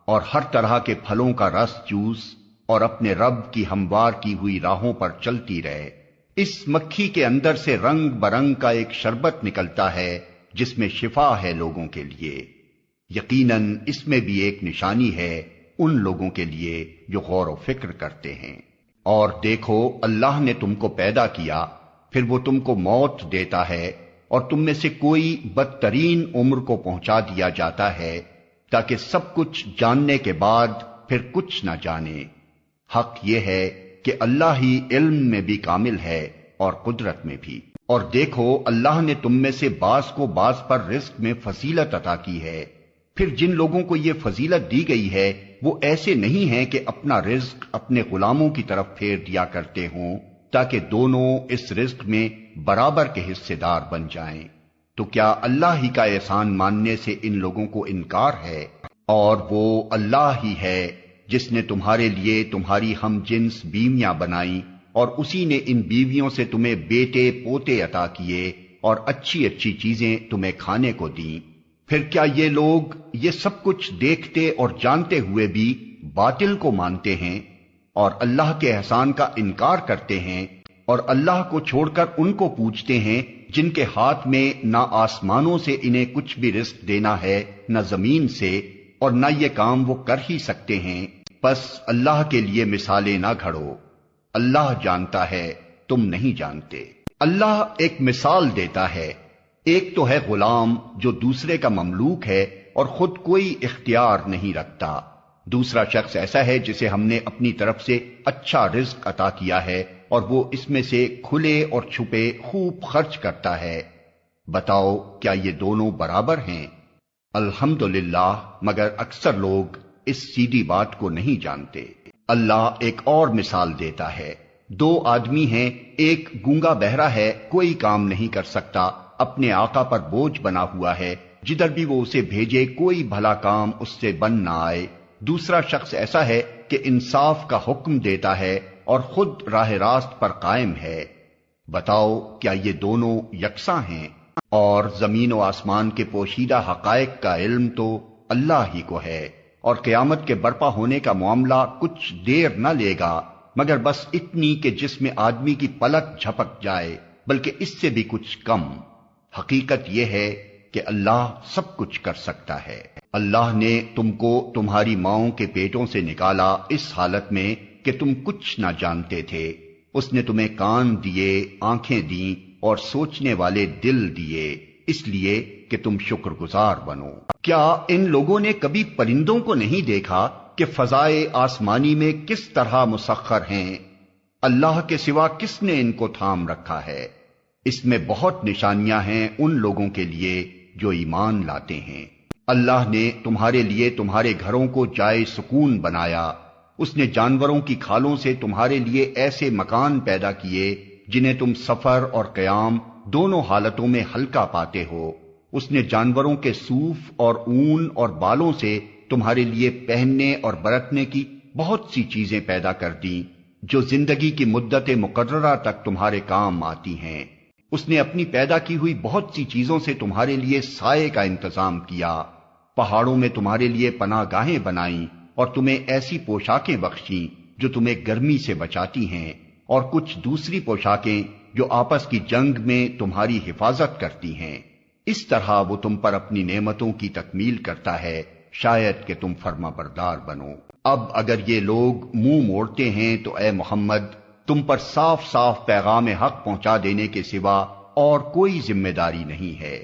اور ہر طرح کے پھلوں کا رس چوس اور اپنے رب کی ہموار کی ہوئی راہوں پر چلتی رہے۔ اس مکھی کے اندر سے رنگ برنگ کا ایک شربت نکلتا ہے جس میں شفا ہے لوگوں کے لیے۔ یقیناً اس میں بھی ایک نشانی ہے ان لوگوں کے لیے جو غور و فکر کرتے ہیں۔ اور دیکھو اللہ نے تم کو پیدا کیا، پھر وہ تم کو موت دیتا ہے، اور تم میں سے کوئی بدترین عمر کو پہنچا دیا جاتا ہے تاکہ سب کچھ جاننے کے بعد پھر کچھ نہ جانے۔ حق یہ ہے کہ اللہ ہی علم میں بھی کامل ہے اور قدرت میں بھی۔ اور دیکھو اللہ نے تم میں سے بعض کو بعض پر رزق میں فضیلت عطا کی ہے۔ پھر جن لوگوں کو یہ فضیلت دی گئی ہے وہ ایسے نہیں ہیں کہ اپنا رزق اپنے غلاموں کی طرف پھیر دیا کرتے ہوں تاکہ دونوں اس رزق میں برابر کے حصے دار بن جائیں۔ تو کیا اللہ ہی کا احسان ماننے سے ان لوگوں کو انکار ہے؟ اور وہ اللہ ہی ہے جس نے تمہارے لیے تمہاری ہم جنس بیویاں بنائیں اور اسی نے ان بیویوں سے تمہیں بیٹے پوتے عطا کیے اور اچھی اچھی چیزیں تمہیں کھانے کو دیں۔ پھر کیا یہ لوگ یہ سب کچھ دیکھتے اور جانتے ہوئے بھی باطل کو مانتے ہیں اور اللہ کے احسان کا انکار کرتے ہیں، اور اللہ کو چھوڑ کر ان کو پوجتے ہیں جن کے ہاتھ میں نہ آسمانوں سے انہیں کچھ بھی رزق دینا ہے نہ زمین سے، اور نہ یہ کام وہ کر ہی سکتے ہیں؟ بس اللہ کے لیے مثالیں نہ گھڑو، اللہ جانتا ہے تم نہیں جانتے۔ اللہ ایک مثال دیتا ہے، ایک تو ہے غلام جو دوسرے کا مملوک ہے اور خود کوئی اختیار نہیں رکھتا، دوسرا شخص ایسا ہے جسے ہم نے اپنی طرف سے اچھا رزق عطا کیا ہے اور وہ اس میں سے کھلے اور چھپے خوب خرچ کرتا ہے۔ بتاؤ کیا یہ دونوں برابر ہیں؟ الحمدللہ، مگر اکثر لوگ اس سیدھی بات کو نہیں جانتے۔ اللہ ایک اور مثال دیتا ہے، دو آدمی ہیں، ایک گونگا بہرا ہے، کوئی کام نہیں کر سکتا، اپنے آقا پر بوجھ بنا ہوا ہے، جدھر بھی وہ اسے بھیجے کوئی بھلا کام اس سے بن نہ آئے۔ دوسرا شخص ایسا ہے کہ انصاف کا حکم دیتا ہے اور خود راہ راست پر قائم ہے۔ بتاؤ کیا یہ دونوں یکساں ہیں؟ اور زمین و آسمان کے پوشیدہ حقائق کا علم تو اللہ ہی کو ہے، اور قیامت کے برپا ہونے کا معاملہ کچھ دیر نہ لے گا مگر بس اتنی کہ جس میں آدمی کی پلک جھپک جائے، بلکہ اس سے بھی کچھ کم۔ حقیقت یہ ہے کہ اللہ سب کچھ کر سکتا ہے۔ اللہ نے تم کو تمہاری ماؤں کے پیٹوں سے نکالا اس حالت میں کہ تم کچھ نہ جانتے تھے۔ اس نے تمہیں کان دیے، آنکھیں دیں اور سوچنے والے دل دیے، اس لیے کہ تم شکر گزار بنو۔ کیا ان لوگوں نے کبھی پرندوں کو نہیں دیکھا کہ فضائے آسمانی میں کس طرح مسخر ہیں؟ اللہ کے سوا کس نے ان کو تھام رکھا ہے؟ اس میں بہت نشانیاں ہیں ان لوگوں کے لیے جو ایمان لاتے ہیں۔ اللہ نے تمہارے لیے تمہارے گھروں کو جائے سکون بنایا، اس نے جانوروں کی کھالوں سے تمہارے لیے ایسے مکان پیدا کیے جنہیں تم سفر اور قیام دونوں حالتوں میں ہلکا پاتے ہو۔ اس نے جانوروں کے صوف اور اون اور بالوں سے تمہارے لیے پہننے اور برتنے کی بہت سی چیزیں پیدا کر دیں جو زندگی کی مدت مقررہ تک تمہارے کام آتی ہیں۔ اس نے اپنی پیدا کی ہوئی بہت سی چیزوں سے تمہارے لیے سائے کا انتظام کیا، پہاڑوں میں تمہارے لیے پناہ گاہیں بنائیں اور تمہیں ایسی پوشاکیں بخشیں جو تمہیں گرمی سے بچاتی ہیں، اور کچھ دوسری پوشاکیں جو آپس کی جنگ میں تمہاری حفاظت کرتی ہیں۔ اس طرح وہ تم پر اپنی نعمتوں کی تکمیل کرتا ہے، شاید کہ تم فرما بردار بنو۔ اب اگر یہ لوگ منہ موڑتے ہیں تو اے محمد تم پر صاف صاف پیغام حق پہنچا دینے کے سوا اور کوئی ذمہ داری نہیں ہے۔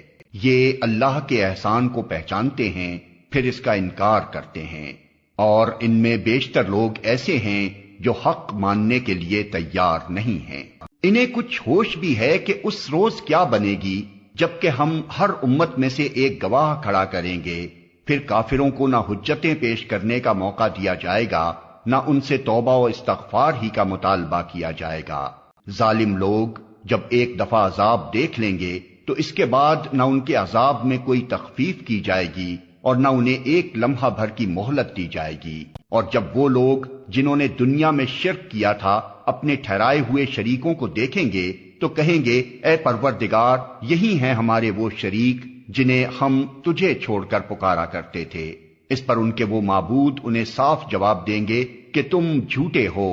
یہ اللہ کے احسان کو پہچانتے ہیں پھر اس کا انکار کرتے ہیں، اور ان میں بیشتر لوگ ایسے ہیں جو حق ماننے کے لیے تیار نہیں ہیں۔ انہیں کچھ ہوش بھی ہے کہ اس روز کیا بنے گی جبکہ ہم ہر امت میں سے ایک گواہ کھڑا کریں گے، پھر کافروں کو نہ حجتیں پیش کرنے کا موقع دیا جائے گا نہ ان سے توبہ و استغفار ہی کا مطالبہ کیا جائے گا۔ ظالم لوگ جب ایک دفعہ عذاب دیکھ لیں گے تو اس کے بعد نہ ان کے عذاب میں کوئی تخفیف کی جائے گی اور نہ انہیں ایک لمحہ بھر کی مہلت دی جائے گی۔ اور جب وہ لوگ جنہوں نے دنیا میں شرک کیا تھا اپنے ٹھہرائے ہوئے شریکوں کو دیکھیں گے تو کہیں گے اے پروردگار یہی ہیں ہمارے وہ شریک جنہیں ہم تجھے چھوڑ کر پکارا کرتے تھے۔ اس پر ان کے وہ معبود انہیں صاف جواب دیں گے کہ تم جھوٹے ہو۔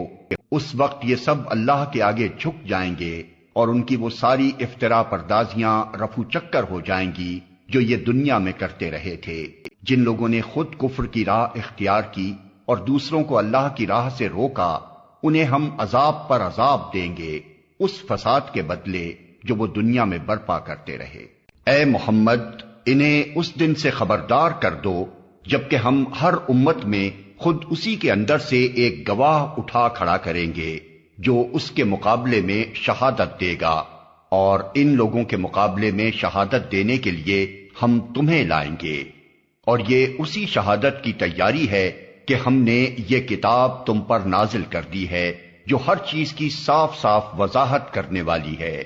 اس وقت یہ سب اللہ کے آگے جھک جائیں گے اور ان کی وہ ساری افترا پردازیاں رفو چکر ہو جائیں گی جو یہ دنیا میں کرتے رہے تھے۔ جن لوگوں نے خود کفر کی راہ اختیار کی اور دوسروں کو اللہ کی راہ سے روکا انہیں ہم عذاب پر عذاب دیں گے اس فساد کے بدلے جو وہ دنیا میں برپا کرتے رہے۔ اے محمد انہیں اس دن سے خبردار کر دو جبکہ ہم ہر امت میں خود اسی کے اندر سے ایک گواہ اٹھا کھڑا کریں گے جو اس کے مقابلے میں شہادت دے گا، اور ان لوگوں کے مقابلے میں شہادت دینے کے لیے ہم تمہیں لائیں گے۔ اور یہ اسی شہادت کی تیاری ہے کہ ہم نے یہ کتاب تم پر نازل کر دی ہے جو ہر چیز کی صاف صاف وضاحت کرنے والی ہے،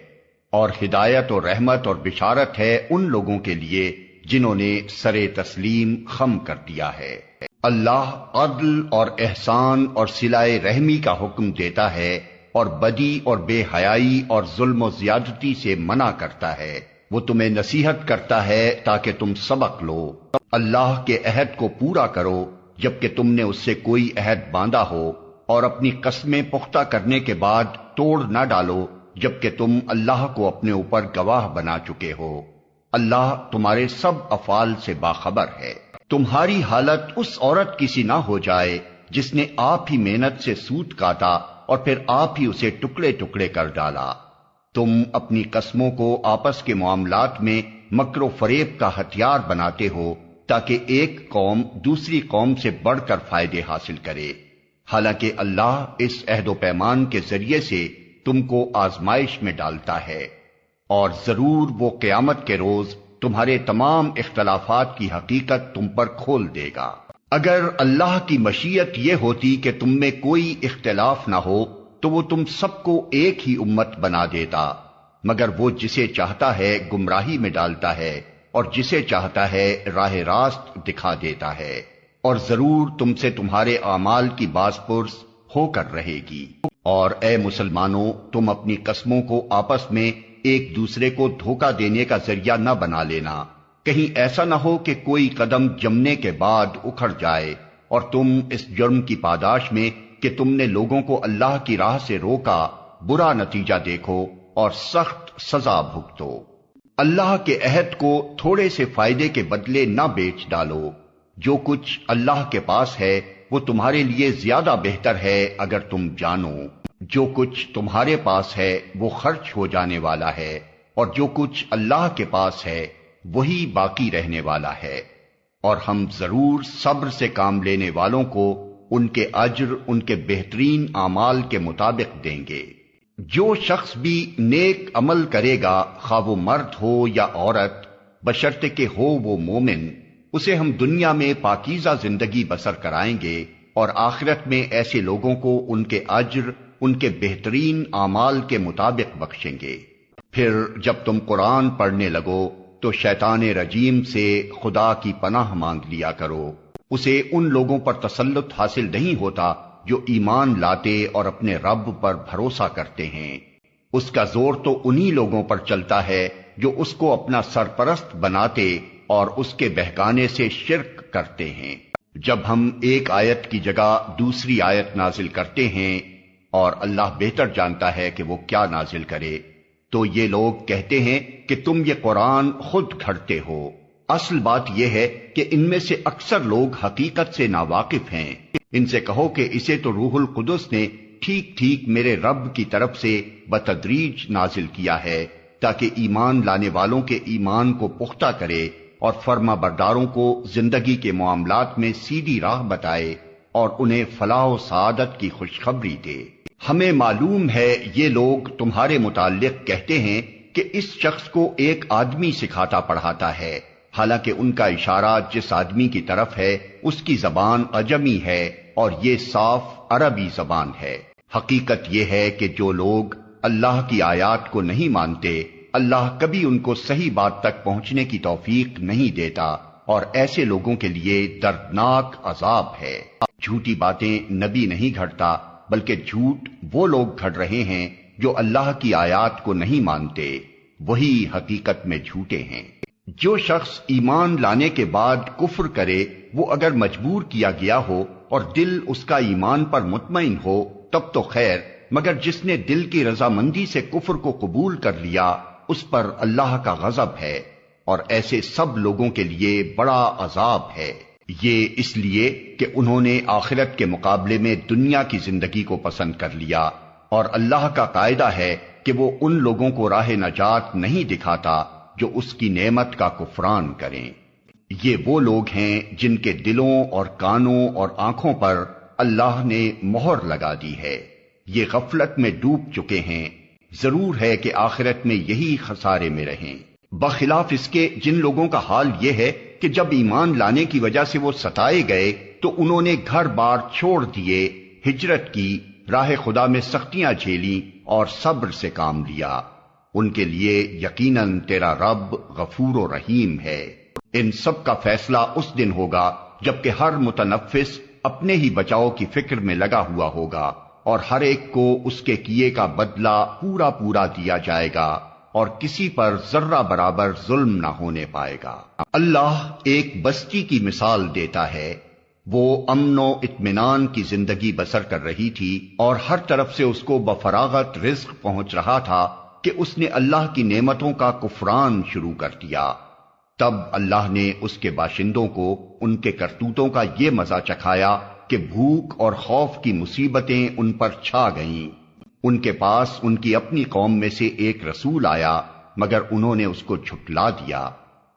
اور ہدایت و رحمت اور بشارت ہے ان لوگوں کے لیے جنہوں نے سر تسلیم خم کر دیا ہے۔ اللہ عدل اور احسان اور صلہ رحمی کا حکم دیتا ہے اور بدی اور بے حیائی اور ظلم و زیادتی سے منع کرتا ہے۔ وہ تمہیں نصیحت کرتا ہے تاکہ تم سبق لو۔ اللہ کے عہد کو پورا کرو جبکہ تم نے اس سے کوئی عہد باندھا ہو، اور اپنی قسمیں پختہ کرنے کے بعد توڑ نہ ڈالو جبکہ تم اللہ کو اپنے اوپر گواہ بنا چکے ہو۔ اللہ تمہارے سب افعال سے باخبر ہے۔ تمہاری حالت اس عورت کی سی نہ ہو جائے جس نے آپ ہی محنت سے سوت کاٹا اور پھر آپ ہی اسے ٹکڑے ٹکڑے کر ڈالا۔ تم اپنی قسموں کو آپس کے معاملات میں مکر و فریب کا ہتھیار بناتے ہو تاکہ ایک قوم دوسری قوم سے بڑھ کر فائدے حاصل کرے، حالانکہ اللہ اس عہد و پیمان کے ذریعے سے تم کو آزمائش میں ڈالتا ہے، اور ضرور وہ قیامت کے روز تمہارے تمام اختلافات کی حقیقت تم پر کھول دے گا۔ اگر اللہ کی مشیت یہ ہوتی کہ تم میں کوئی اختلاف نہ ہو تو وہ تم سب کو ایک ہی امت بنا دیتا، مگر وہ جسے چاہتا ہے گمراہی میں ڈالتا ہے اور جسے چاہتا ہے راہ راست دکھا دیتا ہے، اور ضرور تم سے تمہارے اعمال کی باز پرس ہو کر رہے گی۔ اور اے مسلمانوں تم اپنی قسموں کو آپس میں ایک دوسرے کو دھوکہ دینے کا ذریعہ نہ بنا لینا، کہیں ایسا نہ ہو کہ کوئی قدم جمنے کے بعد اکھڑ جائے اور تم اس جرم کی پاداش میں کہ تم نے لوگوں کو اللہ کی راہ سے روکا برا نتیجہ دیکھو اور سخت سزا بھگتو۔ اللہ کے عہد کو تھوڑے سے فائدے کے بدلے نہ بیچ ڈالو۔ جو کچھ اللہ کے پاس ہے وہ تمہارے لیے زیادہ بہتر ہے اگر تم جانو۔ جو کچھ تمہارے پاس ہے وہ خرچ ہو جانے والا ہے، اور جو کچھ اللہ کے پاس ہے وہی باقی رہنے والا ہے، اور ہم ضرور صبر سے کام لینے والوں کو ان کے اجر ان کے بہترین اعمال کے مطابق دیں گے۔ جو شخص بھی نیک عمل کرے گا خواہ وہ مرد ہو یا عورت بشرطے کہ ہو وہ مومن، اسے ہم دنیا میں پاکیزہ زندگی بسر کرائیں گے، اور آخرت میں ایسے لوگوں کو ان کے اجر ان کے بہترین اعمال کے مطابق بخشیں گے۔ پھر جب تم قرآن پڑھنے لگو تو شیطان رجیم سے خدا کی پناہ مانگ لیا کرو، اسے ان لوگوں پر تسلط حاصل نہیں ہوتا جو ایمان لاتے اور اپنے رب پر بھروسہ کرتے ہیں۔ اس کا زور تو انہی لوگوں پر چلتا ہے جو اس کو اپنا سرپرست بناتے اور اس کے بہکانے سے شرک کرتے ہیں۔ جب ہم ایک آیت کی جگہ دوسری آیت نازل کرتے ہیں اور اللہ بہتر جانتا ہے کہ وہ کیا نازل کرے، تو یہ لوگ کہتے ہیں کہ تم یہ قرآن خود گھڑتے ہو۔ اصل بات یہ ہے کہ ان میں سے اکثر لوگ حقیقت سے ناواقف ہیں۔ ان سے کہو کہ اسے تو روح القدس نے ٹھیک ٹھیک میرے رب کی طرف سے بتدریج نازل کیا ہے تاکہ ایمان لانے والوں کے ایمان کو پختہ کرے اور فرما برداروں کو زندگی کے معاملات میں سیدھی راہ بتائے اور انہیں فلاح و سعادت کی خوشخبری دے۔ ہمیں معلوم ہے یہ لوگ تمہارے متعلق کہتے ہیں کہ اس شخص کو ایک آدمی سکھاتا پڑھاتا ہے، حالانکہ ان کا اشارہ جس آدمی کی طرف ہے اس کی زبان عجمی ہے اور یہ صاف عربی زبان ہے۔ حقیقت یہ ہے کہ جو لوگ اللہ کی آیات کو نہیں مانتے، اللہ کبھی ان کو صحیح بات تک پہنچنے کی توفیق نہیں دیتا، اور ایسے لوگوں کے لیے دردناک عذاب ہے۔ جھوٹی باتیں نبی نہیں گھڑتا، بلکہ جھوٹ وہ لوگ گھڑ رہے ہیں جو اللہ کی آیات کو نہیں مانتے، وہی حقیقت میں جھوٹے ہیں۔ جو شخص ایمان لانے کے بعد کفر کرے، وہ اگر مجبور کیا گیا ہو اور دل اس کا ایمان پر مطمئن ہو تب تو خیر، مگر جس نے دل کی رضامندی سے کفر کو قبول کر لیا اس پر اللہ کا غضب ہے، اور ایسے سب لوگوں کے لیے بڑا عذاب ہے۔ یہ اس لیے کہ انہوں نے آخرت کے مقابلے میں دنیا کی زندگی کو پسند کر لیا، اور اللہ کا قاعدہ ہے کہ وہ ان لوگوں کو راہ نجات نہیں دکھاتا جو اس کی نعمت کا کفران کریں۔ یہ وہ لوگ ہیں جن کے دلوں اور کانوں اور آنکھوں پر اللہ نے مہر لگا دی ہے، یہ غفلت میں ڈوب چکے ہیں، ضرور ہے کہ آخرت میں یہی خسارے میں رہیں۔ بخلاف اس کے جن لوگوں کا حال یہ ہے کہ جب ایمان لانے کی وجہ سے وہ ستائے گئے تو انہوں نے گھر بار چھوڑ دیے، ہجرت کی، راہ خدا میں سختیاں جھیلی اور صبر سے کام لیا۔ ان کے لیے یقیناً تیرا رب غفور و رحیم ہے۔ ان سب کا فیصلہ اس دن ہوگا جبکہ ہر متنفس اپنے ہی بچاؤ کی فکر میں لگا ہوا ہوگا، اور ہر ایک کو اس کے کیے کا بدلہ پورا پورا دیا جائے گا، اور کسی پر ذرہ برابر ظلم نہ ہونے پائے گا۔ اللہ ایک بستی کی مثال دیتا ہے، وہ امن و اطمینان کی زندگی بسر کر رہی تھی اور ہر طرف سے اس کو بفراغت رزق پہنچ رہا تھا کہ اس نے اللہ کی نعمتوں کا کفران شروع کر دیا۔ تب اللہ نے اس کے باشندوں کو ان کے کرتوتوں کا یہ مزہ چکھایا کہ بھوک اور خوف کی مصیبتیں ان پر چھا گئیں۔ ان کے پاس ان کی اپنی قوم میں سے ایک رسول آیا، مگر انہوں نے اس کو جھٹلا دیا۔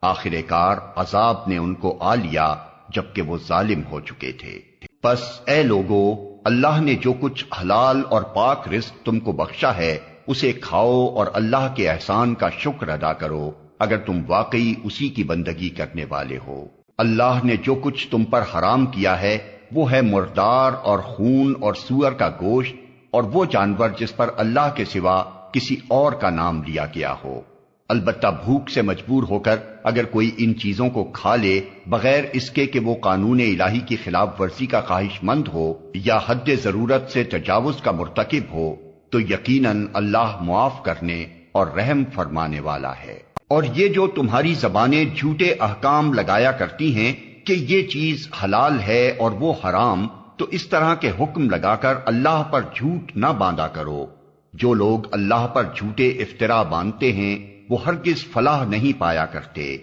آخر کار عذاب نے ان کو آ لیا جبکہ وہ ظالم ہو چکے تھے۔ پس اے لوگو، اللہ نے جو کچھ حلال اور پاک رزق تم کو بخشا ہے اسے کھاؤ اور اللہ کے احسان کا شکر ادا کرو اگر تم واقعی اسی کی بندگی کرنے والے ہو۔ اللہ نے جو کچھ تم پر حرام کیا ہے وہ ہے مردار اور خون اور سور کا گوشت اور وہ جانور جس پر اللہ کے سوا کسی اور کا نام لیا گیا ہو۔ البتہ بھوک سے مجبور ہو کر اگر کوئی ان چیزوں کو کھا لے بغیر اس کے کہ وہ قانون الہی کی خلاف ورزی کا خواہش مند ہو یا حد ضرورت سے تجاوز کا مرتکب ہو تو یقیناً اللہ معاف کرنے اور رحم فرمانے والا ہے۔ اور یہ جو تمہاری زبانیں جھوٹے احکام لگایا کرتی ہیں کہ یہ چیز حلال ہے اور وہ حرام، تو اس طرح کے حکم لگا کر اللہ پر جھوٹ نہ باندھا کرو۔ جو لوگ اللہ پر جھوٹے افترا باندھتے ہیں وہ ہرگز فلاح نہیں پایا کرتے۔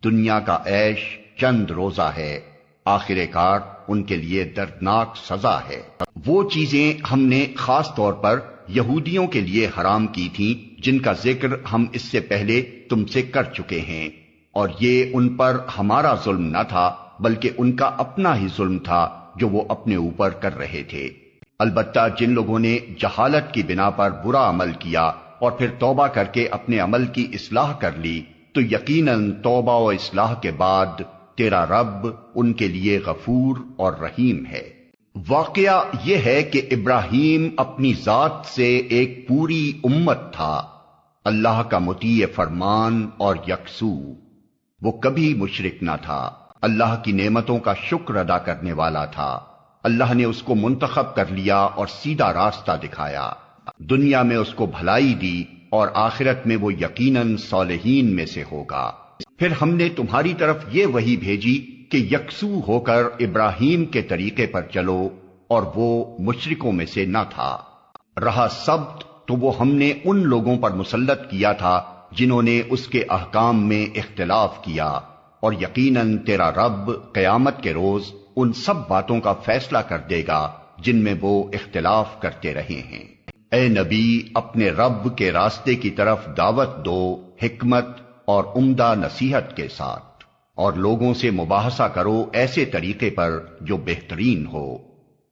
دنیا کا عیش چند روزہ ہے، آخر کار ان کے لیے دردناک سزا ہے۔ وہ چیزیں ہم نے خاص طور پر یہودیوں کے لیے حرام کی تھیں جن کا ذکر ہم اس سے پہلے تم سے کر چکے ہیں، اور یہ ان پر ہمارا ظلم نہ تھا بلکہ ان کا اپنا ہی ظلم تھا جو وہ اپنے اوپر کر رہے تھے۔ البتہ جن لوگوں نے جہالت کی بنا پر برا عمل کیا اور پھر توبہ کر کے اپنے عمل کی اصلاح کر لی تو یقیناً توبہ و اصلاح کے بعد تیرا رب ان کے لیے غفور اور رحیم ہے۔ واقعہ یہ ہے کہ ابراہیم اپنی ذات سے ایک پوری امت تھا، اللہ کا مطیع فرمان اور یکسو۔ وہ کبھی مشرک نہ تھا، اللہ کی نعمتوں کا شکر ادا کرنے والا تھا۔ اللہ نے اس کو منتخب کر لیا اور سیدھا راستہ دکھایا، دنیا میں اس کو بھلائی دی اور آخرت میں وہ یقیناً صالحین میں سے ہوگا۔ پھر ہم نے تمہاری طرف یہ وحی بھیجی کہ یکسو ہو کر ابراہیم کے طریقے پر چلو، اور وہ مشرکوں میں سے نہ تھا۔ رہا سبت تو وہ ہم نے ان لوگوں پر مسلط کیا تھا جنہوں نے اس کے احکام میں اختلاف کیا، اور یقیناً تیرا رب قیامت کے روز ان سب باتوں کا فیصلہ کر دے گا جن میں وہ اختلاف کرتے رہے ہیں۔ اے نبی، اپنے رب کے راستے کی طرف دعوت دو حکمت اور عمدہ نصیحت کے ساتھ، اور لوگوں سے مباحثہ کرو ایسے طریقے پر جو بہترین ہو۔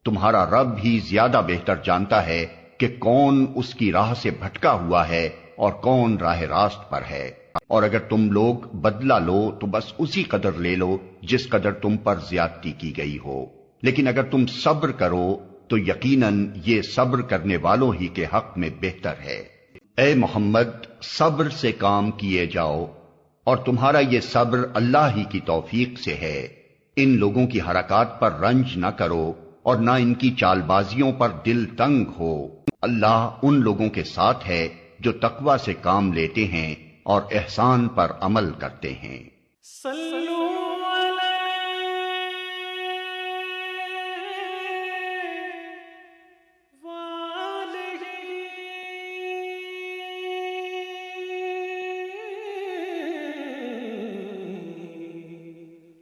تمہارا رب ہی زیادہ بہتر جانتا ہے کہ کون اس کی راہ سے بھٹکا ہوا ہے اور کون راہ راست پر ہے، اور اگر تم لوگ بدلہ لو تو بس اسی قدر لے لو جس قدر تم پر زیادتی کی گئی ہو، لیکن اگر تم صبر کرو تو یقیناً یہ صبر کرنے والوں ہی کے حق میں بہتر ہے۔ اے محمد، صبر سے کام کیے جاؤ، اور تمہارا یہ صبر اللہ ہی کی توفیق سے ہے۔ ان لوگوں کی حرکات پر رنج نہ کرو اور نہ ان کی چال بازیوں پر دل تنگ ہو۔ اللہ ان لوگوں کے ساتھ ہے جو تقوی سے کام لیتے ہیں اور احسان پر عمل کرتے ہیں۔